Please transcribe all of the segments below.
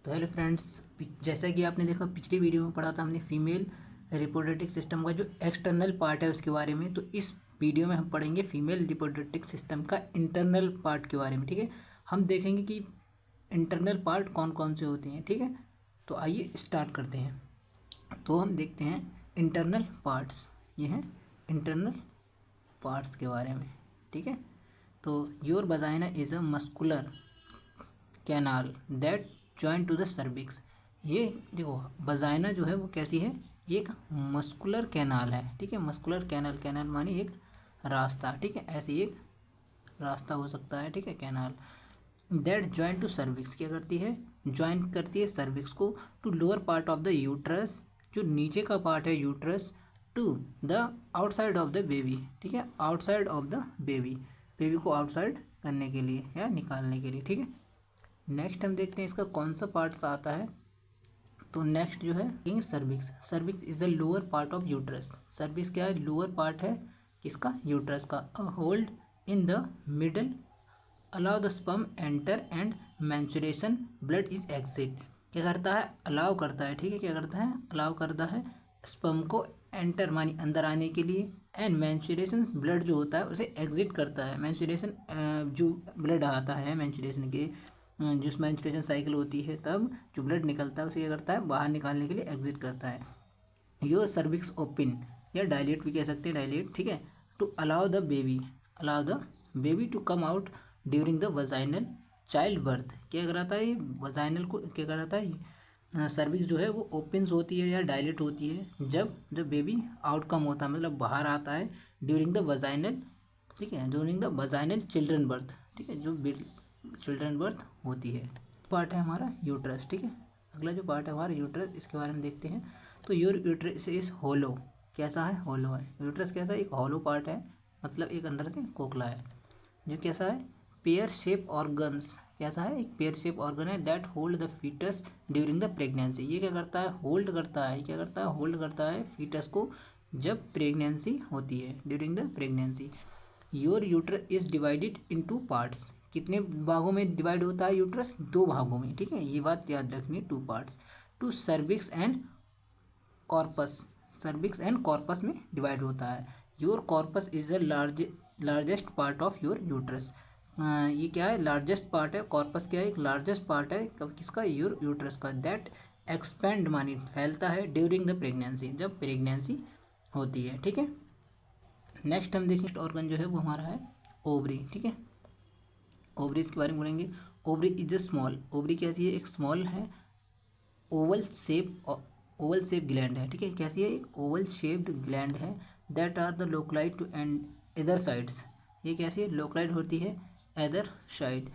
तो hello friends, जैसा कि आपने देखा पिछली वीडियो में पढ़ा था हमने फीमेल रिप्रोडक्टिव सिस्टम का जो एक्सटर्नल पार्ट है उसके बारे में। तो इस वीडियो में हम पढ़ेंगे फीमेल रिप्रोडक्टिव सिस्टम का इंटरनल पार्ट के बारे में। ठीक है, हम देखेंगे कि इंटरनल पार्ट कौन कौन से होते हैं। ठीक है, तो आइए स्टार्ट करते हैं। तो हम देखते हैं इंटरनल पार्ट्स, ये हैं इंटरनल पार्ट्स के बारे में। ठीक है, तो your vagina is a muscular canal that join to the cervix. ये देखो वजाइना जो है वो कैसी है, ये एक मस्कुलर कैनाल है। ठीक है, मस्कुलर कैनाल, कैनाल मानी एक रास्ता। ठीक है, ऐसे एक रास्ता हो सकता है। ठीक है, canal that join to cervix क्या करती है, ज्वाइन करती है सर्विक्स को to lower part of the uterus, जो नीचे का पार्ट है uterus, to the outside of the baby. ठीक है, outside of the baby, baby को आउटसाइड करने के लिए या निकालने के लिए। ठीक है, नेक्स्ट हम देखते हैं इसका कौन सा पार्ट आता है। तो नेक्स्ट जो है cervix. Cervix is the lower part of uterus. Cervix क्या है, लोअर पार्ट है किसका, यूट्रस का। A hold in the middle allow the sperm enter and menstruation blood is exit. क्या करता है, अलाउ करता है। ठीक है, क्या करता है, अलाउ करता है स्पर्म को एंटर मानी अंदर आने के लिए, एंड मैंचुरेशन ब्लड जो होता है उसे एग्जिट करता है। मैंचुरेशन जो ब्लड आता है मैंचुरेशन के, जिस मैंचुरेशन साइकिल होती है तब जो ब्लड निकलता है उसे क्या करता है, बाहर निकालने के लिए एग्जिट करता है। योर सर्विक्स ओपन या डायलेट भी कह सकते हैं, डायलेट। ठीक है, to allow the baby, allow the baby to come out during the vaginal child birth. क्या कराता है, ये वजाइनल को क्या कराता है, सर्विक्स जो है वो ओपन्स होती है या डायलेट होती है जब जब बेबी आउटकम होता है, मतलब बाहर आता है ड्यूरिंग द वजाइनल। ठीक है, during the vaginal children birth. ठीक है, जो चिल्ड्रन बर्थ होती है। पार्ट है हमारा यूट्रस। ठीक है, अगला जो पार्ट है हमारा यूट्रस, इसके बारे में देखते हैं। तो योर यूट्रस इज होलो। कैसा है, होलो है। यूट्रस कैसा है, एक होलो पार्ट है, मतलब एक अंदर से खोखला है। जो कैसा है, पेयर शेप ऑर्गन्स। कैसा है, एक पेयर शेप ऑर्गन है that hold the foetus during the pregnancy. ये क्या करता है, होल्ड करता है। क्या करता है, होल्ड करता है फीटस को जब प्रेगनेंसी होती है, during the pregnancy. Your uterus is divided into parts. कितने भागों में डिवाइड होता है यूट्रस, दो भागों में। ठीक है, ये बात याद रखनी, two parts. Two cervix and corpus, cervix and corpus में डिवाइड होता है। Your corpus is the largest part of your uterus. ये क्या है, लार्जेस्ट पार्ट है। कॉर्पस क्या है, एक लार्जेस्ट पार्ट है किसका, योर यूट्रस का। दैट एक्सपेंड मानी फैलता है ड्यूरिंग द प्रेगनेंसी, जब प्रेगनेंसी होती है। ठीक है, नेक्स्ट हम देखें ऑर्गन जो है वो हमारा है ओवरी। ठीक है, ओवरीज के बारे में बोलेंगे। Ovary is a small, ovary कैसी है, एक स्मॉल है, oval shape, oval shape gland है। ठीक है, कैसी है, एक ओवल शेप्ड ग्लैंड है that are the located to and either sides. ये कैसी है, लोकलाइट होती है other side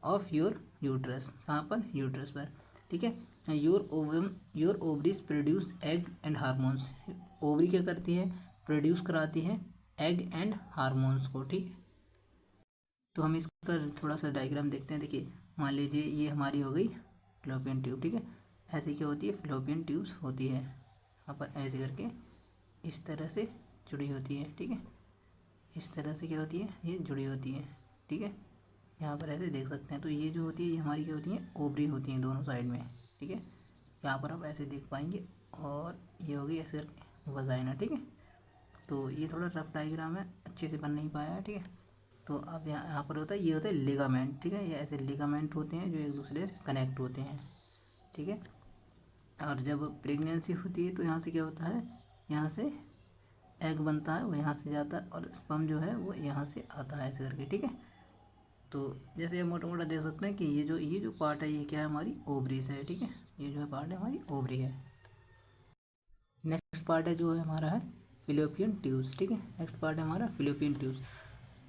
of your uterus. कहाँ पर, यूट्रस पर। ठीक है, your ovum, your ovaries produce egg and hormones. Ovary क्या करती है, प्रोड्यूस कराती है एग एंड हार्मोन्स को। ठीक है, तो हम इसका थोड़ा सा डायग्राम देखते हैं। देखिए, मान लीजिए ये हमारी हो गई फ्लोपियन ट्यूब। ठीक है, ऐसी क्या होती है, फ्लोपियन ट्यूब्स होती है। यहाँ पर ऐसे करके इस तरह से जुड़ी होती है। ठीक है, इस तरह से क्या होती है, ये जुड़ी होती है। ठीक है, यहाँ पर ऐसे देख सकते हैं। तो ये जो होती है ये हमारी क्या होती है, ओवरी होती हैं दोनों साइड में। ठीक है, यहाँ पर आप ऐसे देख पाएंगे, और ये होगी ऐसे करके वजाइना। ठीक है, तो ये थोड़ा रफ डायग्राम है, अच्छे से बन नहीं पाया है। ठीक है, तो अब यहाँ पर होता है, ये होता है लिगामेंट। ठीक है, ये ऐसे लिगामेंट होते हैं जो एक दूसरे से कनेक्ट होते हैं। ठीक है, और जब प्रेगनेंसी होती है तो यहाँ से क्या होता है, यहाँ से एग बनता है, वो यहाँ से जाता है, और स्पर्म जो है वो यहाँ से आता है ऐसे करके। ठीक है, तो जैसे मोटा मोटा देख सकते हैं कि ये जो पार्ट है ये क्या है, हमारी ओवरी से है। ठीक है, ये जो है पार्ट है हमारी ओवरी है। नेक्स्ट पार्ट है जो है हमारा है फिलोपियन ट्यूब्स। ठीक है, नेक्स्ट पार्ट है हमारा फिलोपियन ट्यूब्स।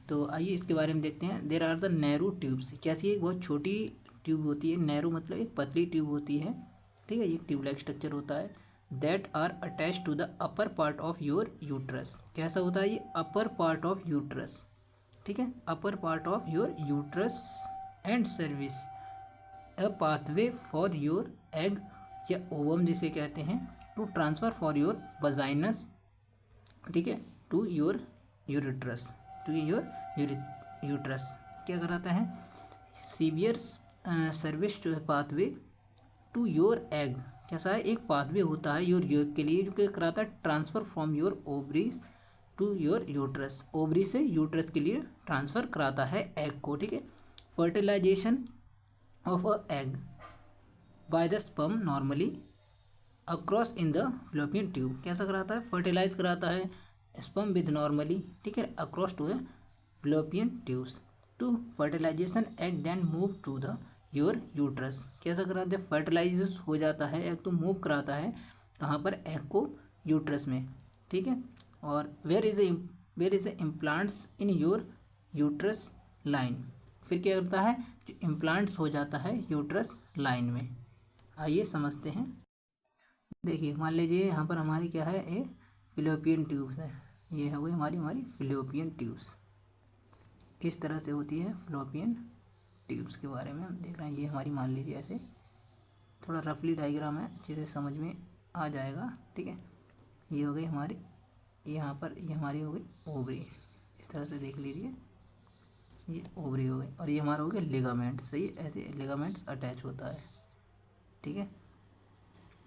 तो आइए इसके बारे में देखते हैं। There are the narrow tubes. कैसी है, बहुत छोटी ट्यूब होती है। नैरो मतलब एक पतली ट्यूब होती है। ठीक है, ये ट्यूब लाइक स्ट्रक्चर होता है। That are attach to the upper part of your uterus. कैसा होता है ये, अपर पार्ट ऑफ यूट्रस। ठीक है, upper part of your uterus and cervix a pathway for your egg या ओवम जिसे कहते हैं, to transfer for your vaginas. ठीक है, to your uterus, to your uterus. क्या कराता है, सीवियर सर्विस जो है पाथवे टू योर एग, कैसा है, एक पाथवे होता है योर योग के लिए जो क्या कराता है, transfer from your ovaries to your uterus, ovary से यूट्रस के लिए ट्रांसफ़र कराता है एग को, ठीक है। Fertilisation of a egg by the sperm normally across in the fallopian tube, कैसा कराता है, फर्टिलाइज कराता है स्पर्म विद नॉर्मली, ठीक है, across to the fallopian tubes to fertilisation egg then move to the your uterus, कैसा कराता है, फर्टिलाइज हो जाता है एग तो मूव कराता है कहाँ पर, एग को यूट्रस में, ठीक है। और where is a implants in your uterus line, फिर क्या करता है, जो इम्प्लांट्स हो जाता है यूट्रस लाइन में। आइए समझते हैं। देखिए मान लीजिए यहाँ पर हमारी क्या है, ये फिलोपियन ट्यूब्स है, ये हो गई हमारी फिलोपियन ट्यूब्स, किस तरह से होती है फिलोपियन ट्यूब्स के बारे में हम देख रहे हैं। ये हमारी मान लीजिए ऐसे थोड़ा रफली डायग्राम है, अच्छे से समझ में आ जाएगा, ठीक है। ये हो गई हमारी, यहाँ पर ये हमारी हो गई ओवरी, इस तरह से देख लीजिए, ये ओवरी हो गई, और ये हमारा हो गया लिगामेंट्स, सही, ऐसे लिगामेंट्स अटैच होता है, ठीक है।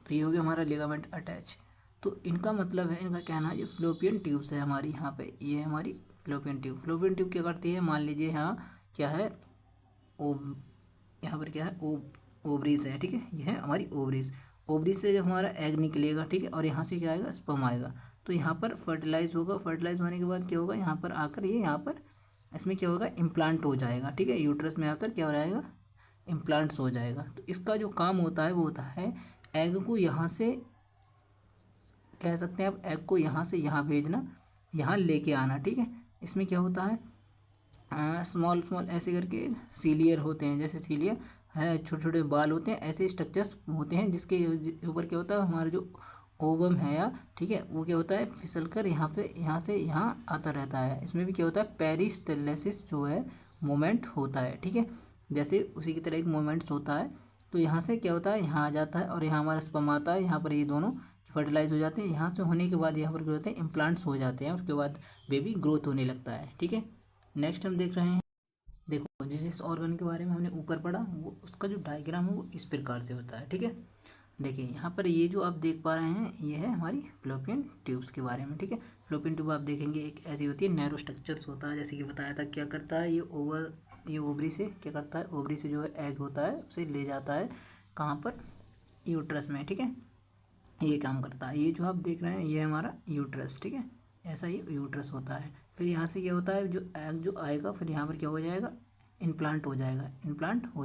तो ये हो गया हमारा लिगामेंट अटैच। तो इनका मतलब है, इनका कहना है, जो फ्लोपियन ट्यूब्स है हमारी यहाँ पे, ये हमारी फ्लोपियन ट्यूब क्या करती है, मान लीजिए यहाँ क्या है, यहाँ पर क्या है, ओवरीज है, ठीक है, ये है हमारी ओवरीज से जब हमारा एग निकलेगा, ठीक है, और यहाँ से क्या आएगा, स्पर्म आएगा, तो यहाँ पर फर्टिलाइज होगा, फर्टिलाइज होने के बाद क्या होगा, यहाँ पर आकर ये यहाँ पर इसमें क्या होगा, इम्प्लांट हो जाएगा, ठीक है, यूट्रस में आकर क्या हो जाएगा, इम्प्लांट्स हो जाएगा। तो इसका जो काम होता है वो होता है एग को यहाँ से, कह सकते हैं आप, एग को यहाँ से यहाँ भेजना, यहाँ लेके आना, ठीक है। इसमें क्या होता है, स्मॉल ऐसे करके सीलियर होते हैं, जैसे सीलियर है, छोटे छोटे बाल होते हैं, ऐसे स्ट्रक्चर्स होते हैं जिसके ऊपर क्या होता है, हमारा जो ओवम है या, ठीक है, वो क्या होता है, फिसल कर यहाँ पे, यहाँ से यहाँ आता रहता है। इसमें भी क्या होता है, पेरिस्टेलिसिस जो है मोमेंट होता है, ठीक है, जैसे उसी की तरह एक मोमेंट्स होता है। तो यहाँ से क्या होता है, यहाँ आ जाता है, और यहाँ हमारा स्पर्म आता है, यहाँ पर ये दोनों फर्टिलाइज हो जाते हैं, यहाँ से होने के बाद यहाँ पर क्या होते हैं, इम्प्लांट्स हो जाते हैं, उसके बाद बेबी ग्रोथ होने लगता है, ठीक है। नेक्स्ट हम देख रहे हैं, देखो जिस ऑर्गन के बारे में हमने ऊपर पढ़ा, वो उसका जो डायग्राम है वो इस प्रकार से होता है, ठीक है। देखिए यहाँ पर ये जो आप देख पा रहे हैं, ये है हमारी फ्लोपियन ट्यूब्स के बारे में, ठीक है। फ्लोपियन ट्यूब आप देखेंगे एक ऐसी होती है, नैरो स्ट्रक्चर्स होता है, जैसे कि बताया था, क्या करता है, ये ओवरी से क्या करता है, ओवरी से जो है एग होता है उसे ले जाता है कहाँ पर, यूट्रस में, ठीक है, ये काम करता है। ये जो आप देख रहे हैं ये हमारा यूट्रस, ठीक है, ऐसा ही यूट्रस होता है। फिर यहाँ से क्या होता है, जो एग जो आएगा, फिर यहाँ पर क्या हो जाएगा, इम्प्लांट हो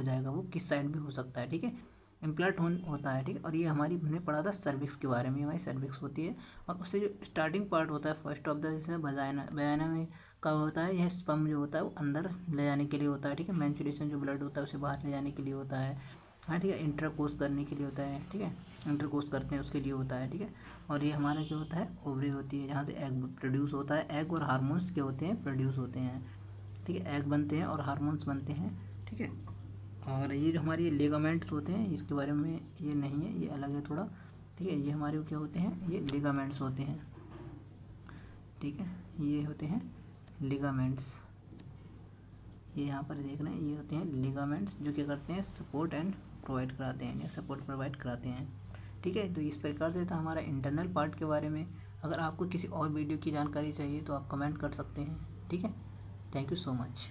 जाएगा, वो किस साइड भी हो सकता है, ठीक है, इम्प्लांट होता है, ठीक है। और ये हमारी, हमने पढ़ा था सर्विक्स के बारे में, हमारी सर्विक्स होती है, और उससे जो स्टार्टिंग पार्ट होता है फर्स्ट ऑफ द, जैसे वजाइना में का होता है, यह स्पर्म जो होता है वो अंदर ले जाने के लिए होता है, ठीक है, मेंस्ट्रुएशन जो ब्लड होता है उसे बाहर ले जाने के लिए होता है, हाँ, ठीक है, इंटरकोर्स करने के लिए होता है, ठीक है, इंटरकोर्स करते हैं उसके लिए होता है, ठीक है। और ये हमारा जो होता है ओवरी होती है, जहाँ से एग प्रोड्यूस होता है, एग और हार्मोन्स क्या होते हैं, प्रोड्यूस होते हैं, ठीक है, एग बनते हैं और हार्मोन्स बनते हैं, ठीक है। और ये जो हमारे लिगामेंट्स होते हैं, इसके बारे में ये नहीं है, ये अलग है थोड़ा, ठीक है, ये हमारे क्या होते हैं, ये लिगामेंट्स होते हैं, ठीक है, ये होते हैं लिगामेंट्स, ये यहाँ पर देख रहे हैं, ये होते हैं लिगामेंट्स, जो क्या करते हैं, सपोर्ट एंड प्रोवाइड कराते हैं, या सपोर्ट प्रोवाइड कराते हैं, ठीक है। तो इस प्रकार से था हमारा इंटरनल पार्ट के बारे में। अगर आपको किसी और वीडियो की जानकारी चाहिए तो आप कमेंट कर सकते हैं, ठीक है। Thank you so much.